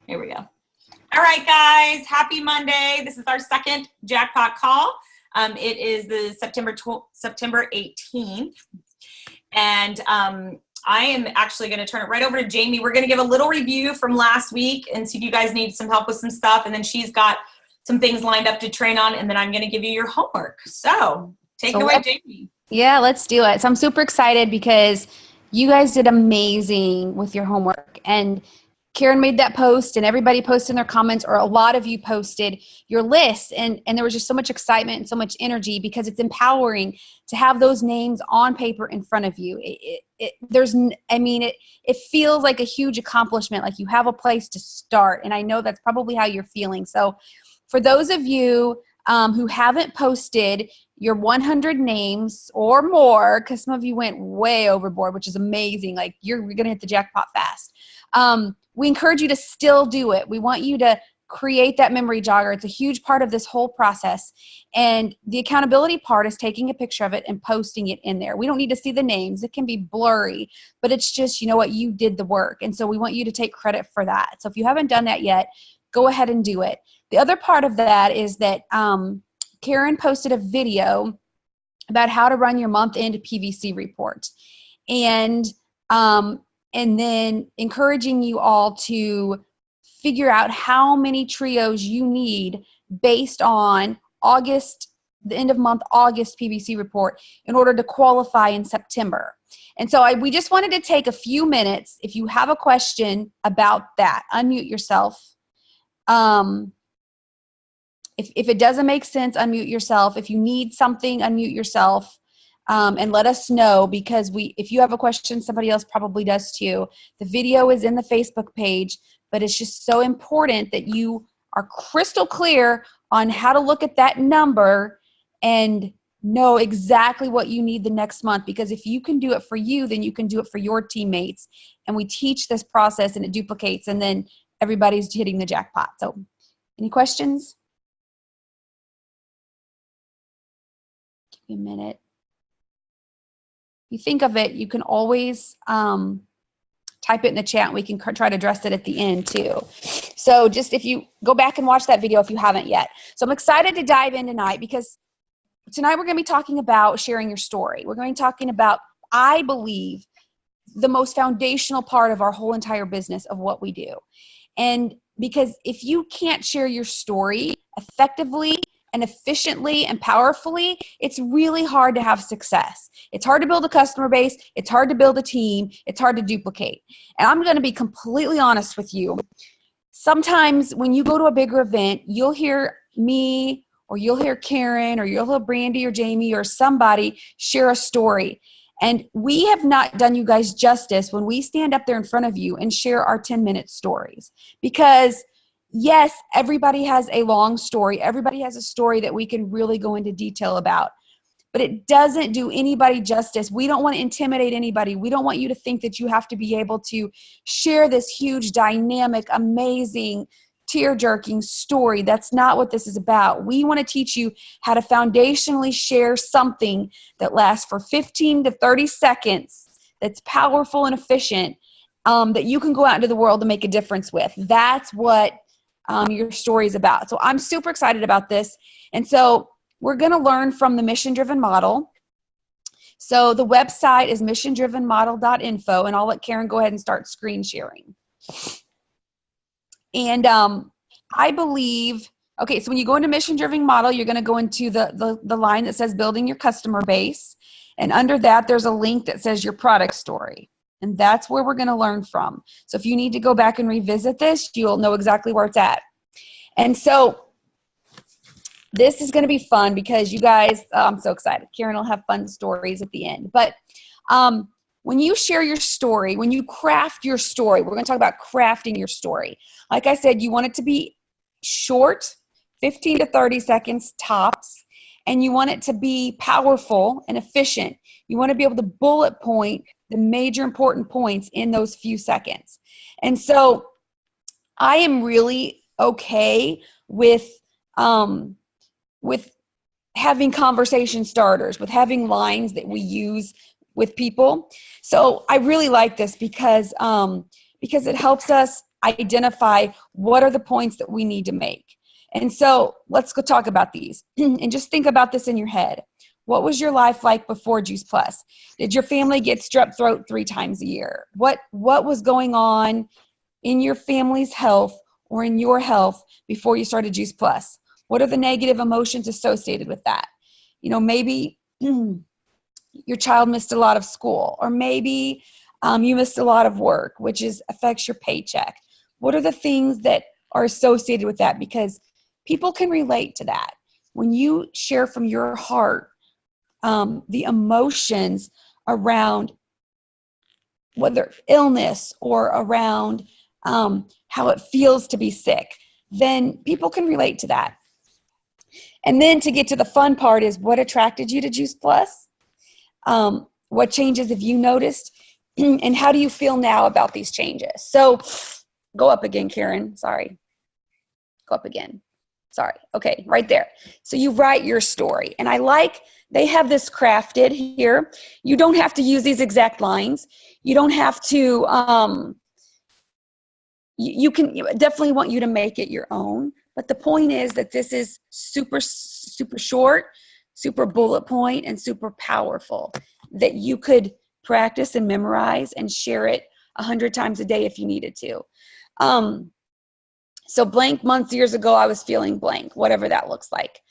Here we go. All right, guys, happy Monday. This is our second jackpot call. It is the September 18th. And I am actually going to turn it right over to Jamie. We're going to give a little review from last week and see if you guys need some help with some stuff. And then she's got some things lined up to train on. And then I'm going to give you your homework. So take it away, Jamie. Yeah, let's do it. So I'm super excited because you guys did amazing with your homework. And Karen made that post and everybody posted in their comments, or a lot of you posted your list, and there was just so much excitement and so much energy because it's empowering to have those names on paper in front of you. It feels like a huge accomplishment, like you have a place to start, and I know that's probably how you're feeling. So for those of you who haven't posted your 100 names or more, because some of you went way overboard, which is amazing, like you're going to hit the jackpot fast. We encourage you to still do it. We want you to create that memory jogger. It's a huge part of this whole process. And the accountability part is taking a picture of it and posting it in there. We don't need to see the names. It can be blurry, but it's just, you know what, you did the work. And so we want you to take credit for that. So if you haven't done that yet, go ahead and do it. The other part of that is that Karen posted a video about how to run your month-end PVC report. And then encouraging you all to figure out how many trios you need based on August, the end of month August PVC report in order to qualify in September. And so we just wanted to take a few minutes. If you have a question about that, unmute yourself. If it doesn't make sense, unmute yourself. If you need something, unmute yourself. And let us know, because if you have a question, somebody else probably does too. The video is in the Facebook page, but it's just so important that you are crystal clear on how to look at that number and know exactly what you need the next month. Because if you can do it for you, then you can do it for your teammates. And we teach this process and it duplicates, and then everybody's hitting the jackpot. So any questions? Give me a minute. You think of it, you can always type it in the chat and we can try to address it at the end too. So just if you go back and watch that video if you haven't yet. So I'm excited to dive in tonight because tonight we're going to be talking about sharing your story. We're going to be talking about, I believe, the most foundational part of our whole entire business of what we do. And because if you can't share your story effectively and efficiently and powerfully, it's really hard to have success. It's hard to build a customer base. It's hard to build a team. It's hard to duplicate. And I'm going to be completely honest with you. Sometimes when you go to a bigger event, you'll hear me, or you'll hear Karen, or you'll hear Brandy or Jamie or somebody share a story. And we have not done you guys justice when we stand up there in front of you and share our 10-minute stories. Because yes, everybody has a long story. Everybody has a story that we can really go into detail about. But it doesn't do anybody justice. We don't want to intimidate anybody. We don't want you to think that you have to be able to share this huge, dynamic, amazing, tear-jerking story. That's not what this is about. We want to teach you how to foundationally share something that lasts for 15 to 30 seconds, that's powerful and efficient, that you can go out into the world and make a difference with. That's what your story is about. So I'm super excited about this. And so we're going to learn from the mission-driven model. So the website is missiondrivenmodel.info, and I'll let Karen go ahead and start screen sharing. And I believe, okay, so when you go into mission-driven model, you're going to go into the line that says building your customer base. And under that, there's a link that says your product story. And that's where we're going to learn from. So if you need to go back and revisit this, you'll know exactly where it's at. And so this is going to be fun because you guys, I'm so excited. Karen will have fun stories at the end. But when you share your story, when you craft your story, we're going to talk about crafting your story. Like I said, you want it to be short, 15 to 30 seconds tops, and you want it to be powerful and efficient. You want to be able to bullet point the major important points in those few seconds. And so I am really okay with having conversation starters, with having lines that we use with people. So I really like this because it helps us identify what are the points that we need to make. And so let's go talk about these and just think about this in your head. What was your life like before Juice Plus? Did your family get strep throat 3 times a year? What was going on in your family's health or in your health before you started Juice Plus? What are the negative emotions associated with that? You know, maybe your child missed a lot of school, or maybe you missed a lot of work, which affects your paycheck. What are the things that are associated with that? Because people can relate to that. When you share from your heart the emotions around whether illness or around how it feels to be sick, then people can relate to that. And then to get to the fun part is what attracted you to Juice Plus? What changes have you noticed? And how do you feel now about these changes? So go up again, Karen. Sorry. Go up again. Sorry. Okay, right there. So you write your story. And they have this crafted here. You don't have to use these exact lines. You don't have to, you can definitely want you to make it your own. But the point is that this is super, super short, super bullet point, and super powerful, that you could practice and memorize and share it 100 times a day if you needed to. So blank months years ago, I was feeling blank, whatever that looks like.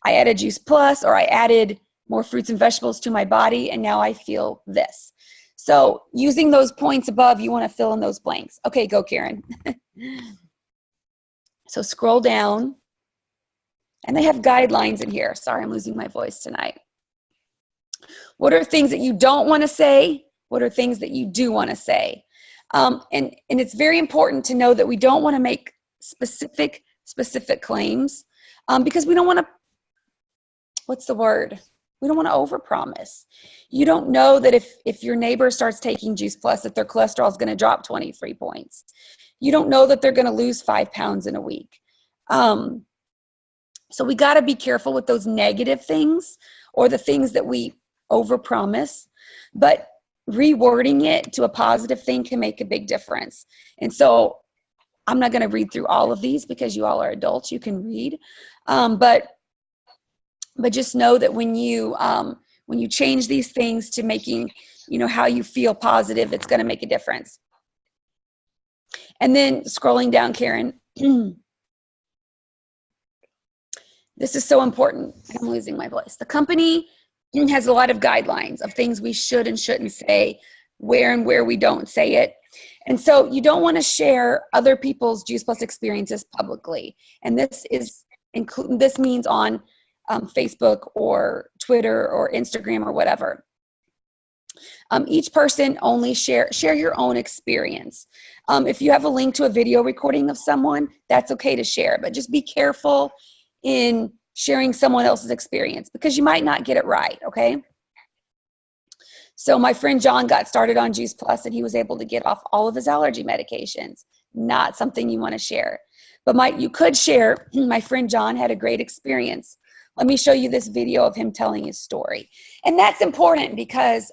I added Juice Plus, or I added more fruits and vegetables to my body, and now I feel this. So using those points above, you want to fill in those blanks. Okay, go Karen. So scroll down, and they have guidelines in here. Sorry, I'm losing my voice tonight. What are things that you don't want to say? What are things that you do want to say? And it's very important to know that we don't want to make specific claims because we don't want to, what's the word? We don't want to overpromise. You don't know that if your neighbor starts taking Juice Plus, that their cholesterol is going to drop 23 points. You don't know that they're going to lose 5 pounds in a week. So we got to be careful with those negative things or the things that we overpromise, but rewording it to a positive thing can make a big difference. And so I'm not going to read through all of these because you all are adults. You can read, but just know that when you change these things to making, how you feel positive, it's going to make a difference. And then scrolling down, Karen, this is so important. I'm losing my voice. The company has a lot of guidelines of things we should and shouldn't say, where we don't say it. And so you don't want to share other people's Juice Plus experiences publicly. And this means on Facebook or Twitter or Instagram or whatever. Each person only share your own experience. If you have a link to a video recording of someone, that's okay to share, but just be careful in sharing someone else's experience because you might not get it right, okay? So my friend John got started on Juice Plus and he was able to get off all of his allergy medications. Not something you want to share. But you could share, my friend John had a great experience. Let me show you this video of him telling his story. And that's important because,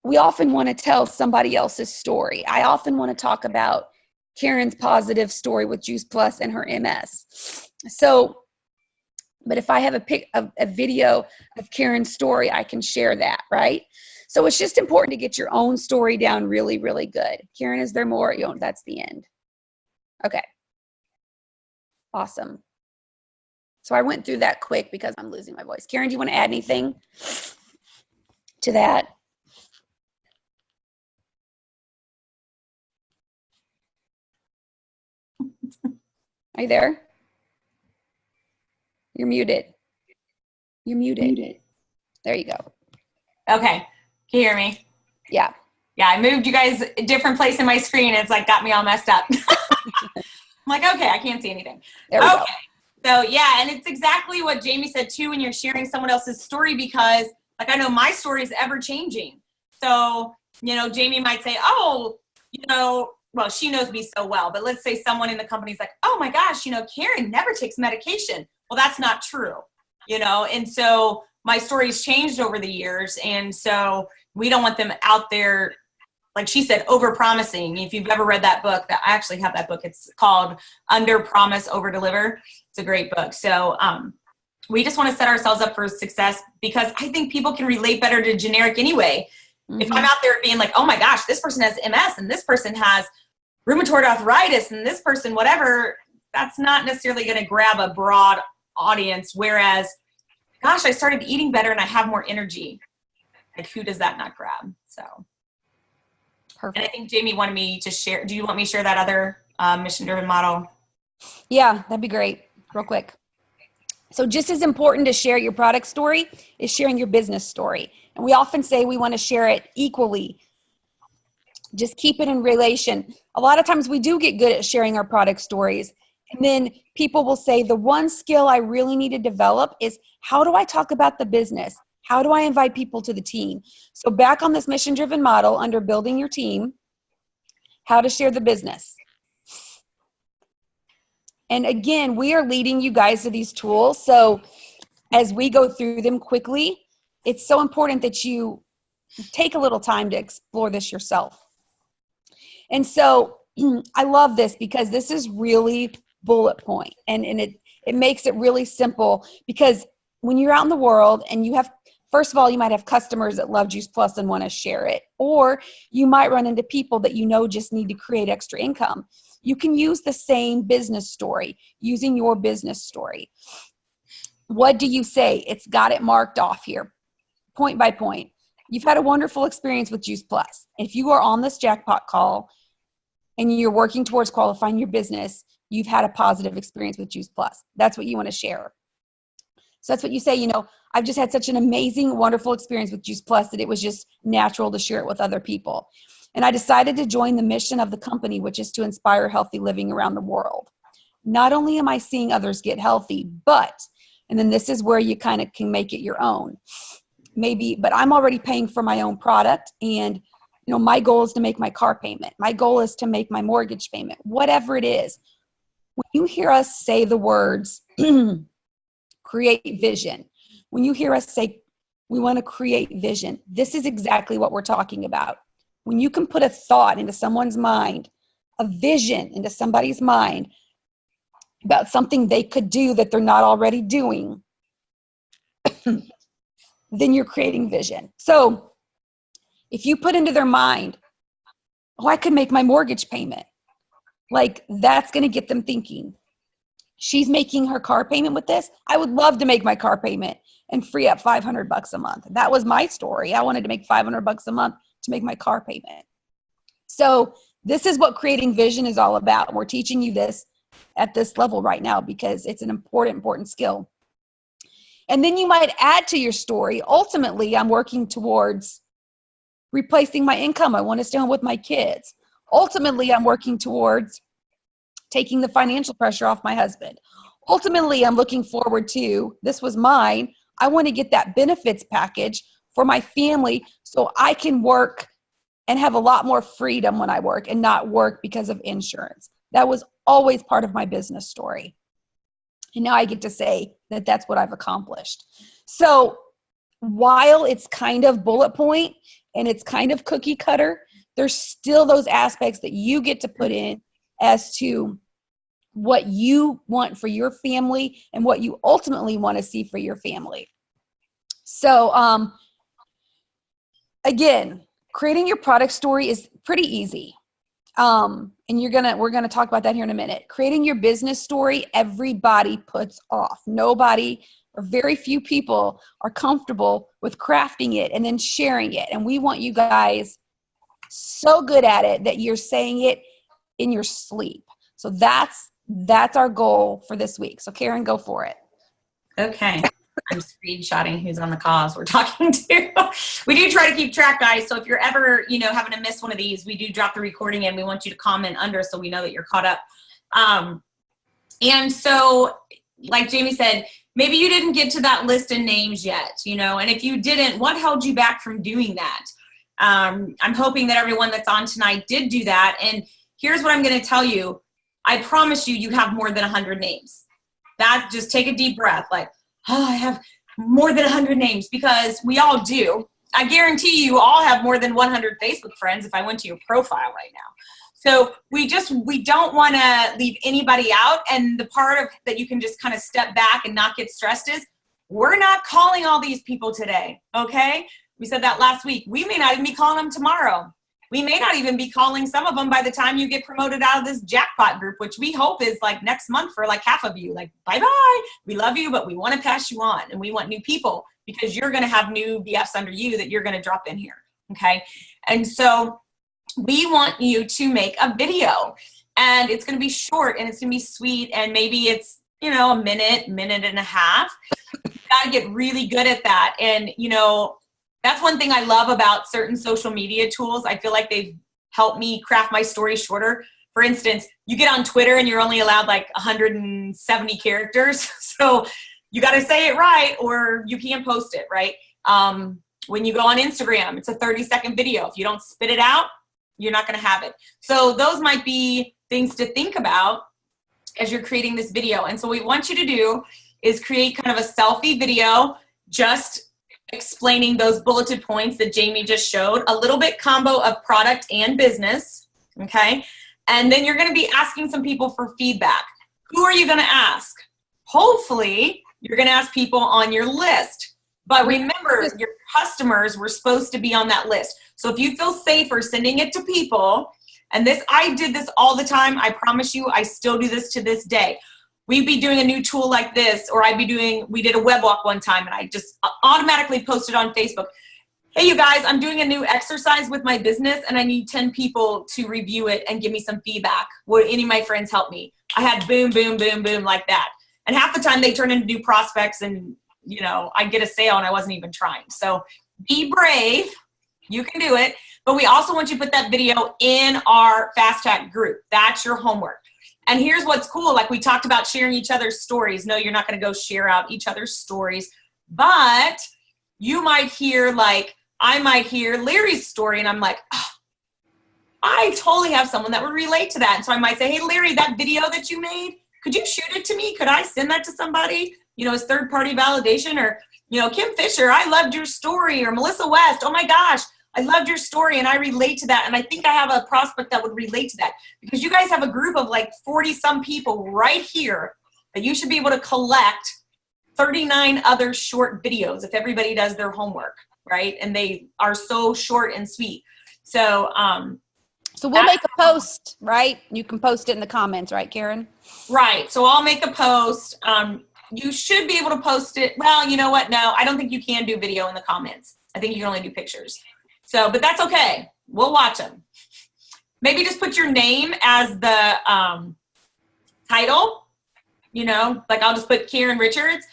we often want to tell somebody else's story. I often want to talk about Karen's positive story with Juice Plus and her MS. So, but if I have a video of Karen's story, I can share that, right? So it's just important to get your own story down really, really good. Karen, is there more? That's the end. Okay. Awesome. So I went through that quick because I'm losing my voice. Karen, do you want to add anything to that? Are you there? You're muted. You're muted. There you go. Okay. Can you hear me? Yeah. Yeah, I moved you guys a different place in my screen. It's like got me all messed up. I'm like, okay, I can't see anything. There we go. So yeah, and it's exactly what Jamie said too when you're sharing someone else's story because like I know my story is ever changing. So, Jamie might say, oh, well, she knows me so well, but let's say someone in the company is like, oh my gosh, Karen never takes medication. Well, that's not true, and so my story's changed over the years. And so we don't want them out there like she said, over promising. If you've ever read that book, that I actually have that book. It's called Under Promise, Over Deliver. It's a great book. So we just want to set ourselves up for success, because I think people can relate better to generic anyway. Mm-hmm. If I'm out there being like, oh my gosh, this person has MS and this person has rheumatoid arthritis and this person, whatever, that's not necessarily going to grab a broad audience. Whereas, gosh, I started eating better and I have more energy. Like, who does that not grab? So, perfect. And I think Jamie wanted me to share. Do you want me to share that other mission-driven model? Yeah, that'd be great. Real quick. So just as important to share your product story is sharing your business story. And we often say we want to share it equally. Just keep it in relation. A lot of times we do get good at sharing our product stories. And then people will say, the one skill I really need to develop is, how do I talk about the business? How do I invite people to the team? So back on this mission-driven model under building your team, how to share the business. And again, we are leading you guys to these tools. So as we go through them quickly, it's so important that you take a little time to explore this yourself. And so I love this, because this is really bullet point, and it makes it really simple, because when you're out in the world and you have, first of all, you might have customers that love Juice Plus and want to share it, or you might run into people that you know just need to create extra income. You can use the same business story, using your business story. What do you say? It's got it marked off here, point by point. You've had a wonderful experience with Juice Plus. If you are on this jackpot call and you're working towards qualifying your business, you've had a positive experience with Juice Plus. That's what you want to share. So that's what you say, you know, I've just had such an amazing, wonderful experience with Juice Plus that it was just natural to share it with other people. And I decided to join the mission of the company, which is to inspire healthy living around the world. Not only am I seeing others get healthy, but, and then this is where you kind of can make it your own. Maybe, but I'm already paying for my own product, and you know, my goal is to make my car payment. My goal is to make my mortgage payment, whatever it is. When you hear us say the words, create vision, when you hear us say, we want to create vision, this is exactly what we're talking about. When you can put a thought into someone's mind, a vision into somebody's mind about something they could do that they're not already doing, then you're creating vision. So if you put into their mind, oh, I could make my mortgage payment, like that's going to get them thinking. She's making her car payment with this. I would love to make my car payment and free up $500 a month. That was my story. I wanted to make $500 a month to make my car payment. So this is what creating vision is all about. We're teaching you this at this level right now because it's an important skill. And then you might add to your story, ultimately, I'm working towards replacing my income. I want to stay home with my kids. Ultimately, I'm working towards taking the financial pressure off my husband. Ultimately, I'm looking forward to, this was mine, I want to get that benefits package for my family so I can work and have a lot more freedom when I work and not work because of insurance. That was always part of my business story. And now I get to say that that's what I've accomplished. So while it's kind of bullet point and it's kind of cookie cutter, there's still those aspects that you get to put in as to what you want for your family and what you ultimately want to see for your family. So again, creating your product story is pretty easy. And we're gonna talk about that here in a minute. Creating your business story, everybody puts off. Nobody or very few people are comfortable with crafting it and then sharing it. And we want you guys so good at it that you're saying it in your sleep. So that's our goal for this week. So Karen, go for it. Okay. I'm screenshotting who's on the calls we're talking to. We do try to keep track, guys. So if you're ever, having to miss one of these, we do drop the recording and we want you to comment under so we know that you're caught up. And so, like Jamie said, maybe you didn't get to that list of names yet, and if you didn't, what held you back from doing that? I'm hoping that everyone that's on tonight did do that. And here's what I'm going to tell you. I promise you, you have more than 100 names. Just take a deep breath. Like, oh, I have more than 100 names, because we all do. I guarantee you all have more than 100 Facebook friends if I went to your profile right now. So we don't want to leave anybody out. And the part of that you can just kind of step back and not get stressed is we're not calling all these people today. Okay. We said that last week. We may not even be calling them tomorrow. We may not even be calling some of them by the time you get promoted out of this jackpot group, which we hope is like next month for like half of you. Like, bye-bye. We love you, but we want to pass you on. And we want new people because you're going to have new BFs under you that you're going to drop in here. Okay. And so we want you to make a video, and it's going to be short and it's going to be sweet. And maybe it's, you know, a minute and a half. You got to get really good at that. And, you know, that's one thing I love about certain social media tools. I feel like they've helped me craft my story shorter. For instance, you get on Twitter and you're only allowed like 170 characters. So you got to say it right or you can't post it, right? When you go on Instagram, it's a 30-second video. If you don't spit it out, you're not going to have it. So those might be things to think about as you're creating this video. And so what we want you to do is create kind of a selfie video, just explaining those bulleted points that Jamie just showed, a little bit combo of product and business, okay? And then you're going to be asking some people for feedback. Who are you going to ask? Hopefully, you're going to ask people on your list. But remember, your customers were supposed to be on that list. So if you feel safer sending it to people, and this, I did this all the time. I promise you, I still do this to this day. We'd be doing a new tool like this, or we did a web walk one time, and I just automatically posted on Facebook, hey, you guys, I'm doing a new exercise with my business, and I need 10 people to review it and give me some feedback. Would any of my friends help me? I had boom, boom, boom, boom like that. And half the time they turn into new prospects, and, you know, I get a sale, and I wasn't even trying. So be brave. You can do it. But we also want you to put that video in our Fast Track group. That's your homework. And here's what's cool. Like we talked about sharing each other's stories. No, you're not going to go share out each other's stories. But you might hear, like, I might hear Larry's story, and I'm like, oh, I totally have someone that would relate to that. And so I might say, hey, Larry, that video that you made, could you shoot it to me? Could I send that to somebody, you know, as third-party validation? Or, you know, Kim Fisher, I loved your story. Or Melissa West, oh my gosh, I loved your story and I relate to that. And I think I have a prospect that would relate to that, because you guys have a group of like 40 some people right here that you should be able to collect 39 other short videos if everybody does their homework, right? And they are so short and sweet. So, so we'll make a post, right? You can post it in the comments, right, Karen? Right. So I'll make a post. You should be able to post it. Well, you know what? No, I don't think you can do video in the comments. I think you can only do pictures. So, but that's okay. We'll watch them. Maybe just put your name as the title, you know, like I'll just put Karen Richards,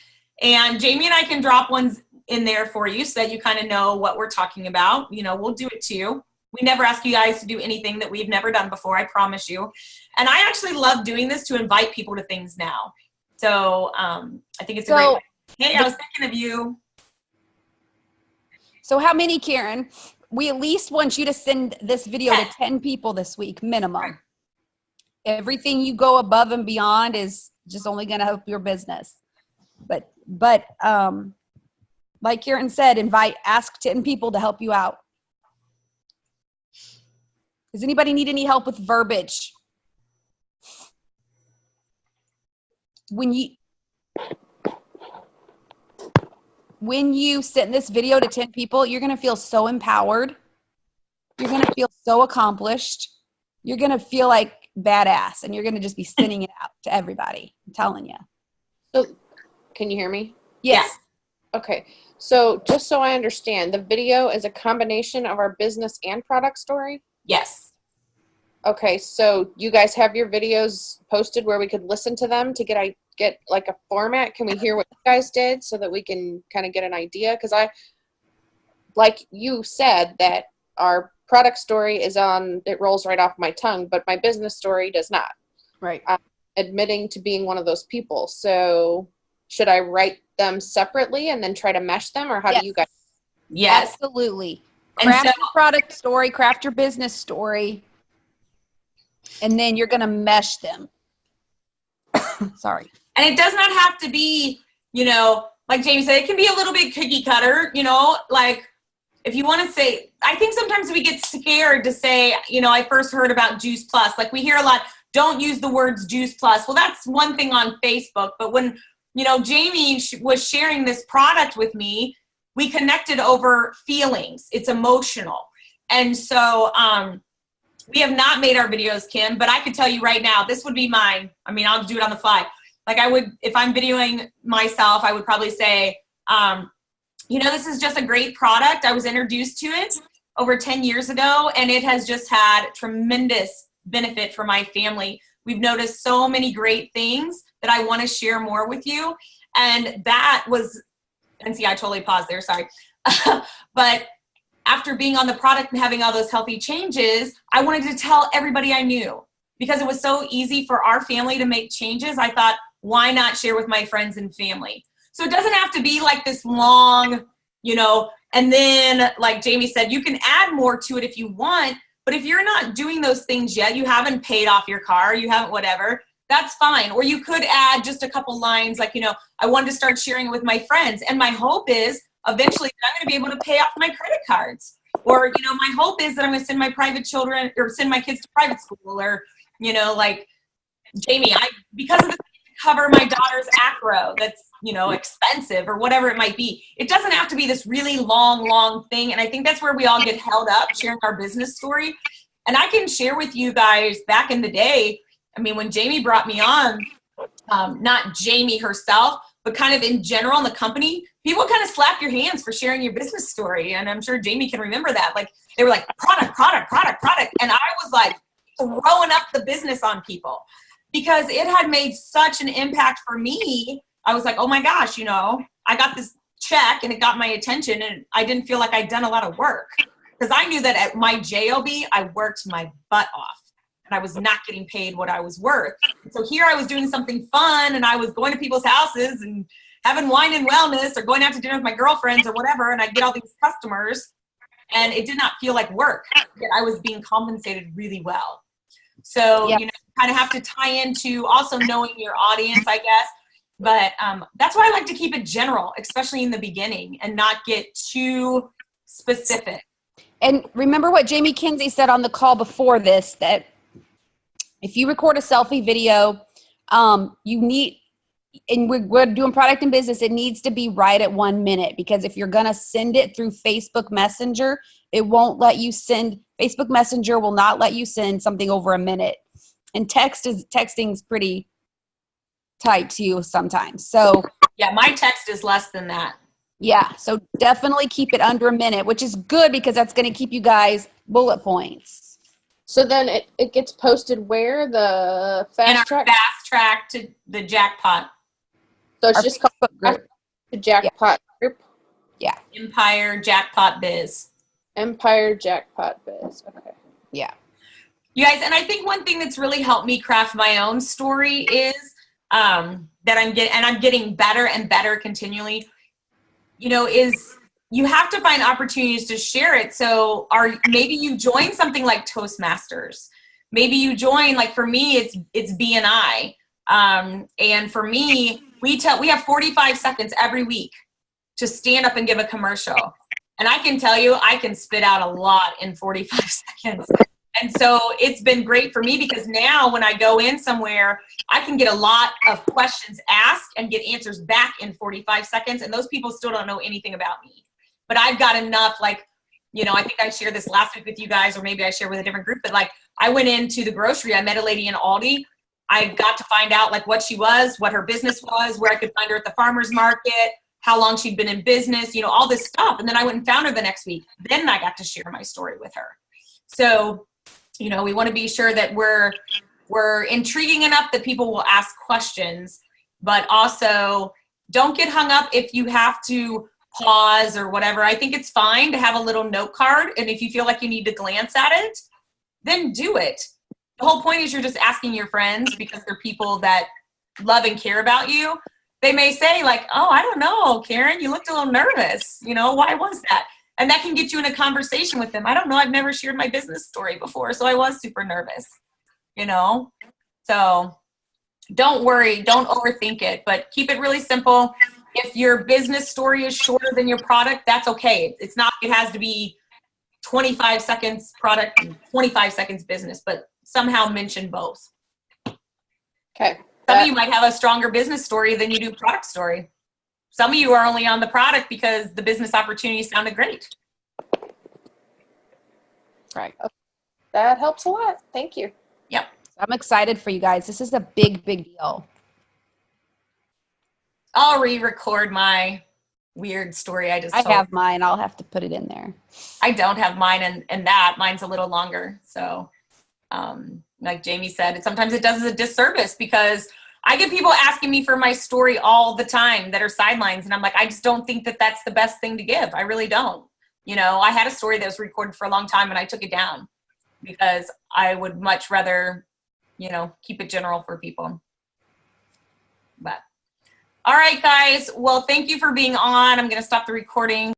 and Jamie and I can drop ones in there for you so that you kind of know what we're talking about. You know, we'll do it too. We never ask you guys to do anything that we've never done before, I promise you. And I actually love doing this to invite people to things now. So I think it's a great way. Hey, I was thinking of you. So how many, Karen? We at least want you to send this video to 10 people this week, minimum. Right. Everything you go above and beyond is just only going to help your business. But like Karen said, ask 10 people to help you out. Does anybody need any help with verbiage? When you send this video to 10 people, you're going to feel so empowered. You're going to feel so accomplished. You're going to feel like badass, and you're going to just be sending it out to everybody. I'm telling you. So, can you hear me? Yes. Okay. So just so I understand, the video is a combination of our business and product story? Yes. Okay. So you guys have your videos posted where we could listen to them to get like a format. Can we hear what you guys did so that we can kind of get an idea? Because like you said, that our product story it rolls right off my tongue, but my business story does not. Right. I'm admitting to being one of those people. So should I write them separately and then try to mesh them, or how do you guys? Yes. Absolutely. Craft your product story, craft your business story, and then you're going to mesh them. Sorry. And it does not have to be, you know, like Jamie said, it can be a little bit cookie cutter, you know, like if you want to say, I think sometimes we get scared to say, you know, I first heard about Juice Plus. Like we hear a lot, don't use the words Juice Plus. Well, that's one thing on Facebook. But when, you know, Jamie was sharing this product with me, we connected over feelings. It's emotional. And so we have not made our videos, Kim, but I could tell you right now, this would be mine. I mean, I'll do it on the fly. Like I would, if I'm videoing myself, I would probably say, you know, this is just a great product. I was introduced to it over 10 years ago, and it has just had tremendous benefit for my family. We've noticed so many great things that I want to share more with you. And that was, and see, I totally paused there, sorry. But after being on the product and having all those healthy changes, I wanted to tell everybody I knew because it was so easy for our family to make changes. I thought, why not share with my friends and family? So it doesn't have to be like this long, you know, and then like Jamie said, you can add more to it if you want, but if you're not doing those things yet, you haven't paid off your car, you haven't whatever, that's fine. Or you could add just a couple lines like, you know, I wanted to start sharing it with my friends. And my hope is eventually I'm going to be able to pay off my credit cards. Or, you know, my hope is that I'm going to send my private children or send my kids to private school or, you know, like Jamie, because of the cover my daughter's acro that's, you know, expensive or whatever it might be. It doesn't have to be this really long thing. And I think that's where we all get held up sharing our business story. And I can share with you guys back in the day, I mean, when Jamie brought me on, not Jamie herself, but kind of in general in the company, people kind of slap your hands for sharing your business story. And I'm sure Jamie can remember that. Like they were like product. And I was like throwing up the business on people because it had made such an impact for me. I was like, oh my gosh, you know, I got this check and it got my attention and I didn't feel like I'd done a lot of work because I knew that at my JOB, I worked my butt off and I was not getting paid what I was worth. So here I was doing something fun and I was going to people's houses and having wine and wellness or going out to dinner with my girlfriends or whatever. And I get all these customers and it did not feel like work. Yet I was being compensated really well. So, you know, you kind of have to tie into also knowing your audience, I guess. But that's why I like to keep it general, especially in the beginning, and not get too specific. And remember what Jamie Kinsey said on the call before this, that if you record a selfie video, you need, and we're doing product and business, it needs to be right at 1 minute, because if you're going to send it through Facebook Messenger, it won't let you send, Facebook Messenger will not let you send something over a minute. And texting is pretty tight to you sometimes. So yeah, my text is less than that. Yeah, so definitely keep it under a minute, which is good because that's going to keep you guys bullet points. So then it gets posted where? The fast track? Fast track to the Jackpot. So it's just called group. the Jackpot group? Yeah. Empire Jackpot Biz. Empire Jackpot Biz. Okay. Yeah. You guys, and I think one thing that's really helped me craft my own story is that I'm getting better and better continually, you know, is you have to find opportunities to share it. So maybe you join something like Toastmasters. Maybe you join, like for me, it's BNI. And for me, we have 45 seconds every week to stand up and give a commercial. And I can tell you, I can spit out a lot in 45 seconds. And so it's been great for me because now when I go in somewhere, I can get a lot of questions asked and get answers back in 45 seconds. And those people still don't know anything about me. But I've got enough, like, you know, I think I shared this last week with you guys, or maybe I shared with a different group, but like I went into the grocery, I met a lady in Aldi. I got to find out like what she was, what her business was, where I could find her at the farmer's market, how long she'd been in business, you know, all this stuff. And then I went and found her the next week. Then I got to share my story with her. So, you know, we want to be sure that we're intriguing enough that people will ask questions, but also don't get hung up if you have to pause or whatever. I think it's fine to have a little note card. And if you feel like you need to glance at it, then do it. The whole point is you're just asking your friends because they're people that love and care about you. They may say like, oh, I don't know, Karen, you looked a little nervous. You know, why was that? And that can get you in a conversation with them. I don't know. I've never shared my business story before, so I was super nervous, you know? So don't worry. Don't overthink it, but keep it really simple. If your business story is shorter than your product, that's okay. It's not, it has to be 25 seconds product and 25 seconds business, but somehow mention both. Okay. Some of you might have a stronger business story than you do product story. Some of you are only on the product because the business opportunity sounded great. Right. That helps a lot. Thank you. Yep. I'm excited for you guys. This is a big, big deal. I'll re-record my weird story I just told. I have mine. I'll have to put it in there. I don't have mine and that. Mine's a little longer. So like Jamie said, sometimes it does us a disservice because I get people asking me for my story all the time that are sidelines. And I'm like, I just don't think that that's the best thing to give. I really don't. You know, I had a story that was recorded for a long time and I took it down because I would much rather, you know, keep it general for people. But all right, guys. Well, thank you for being on. I'm going to stop the recording.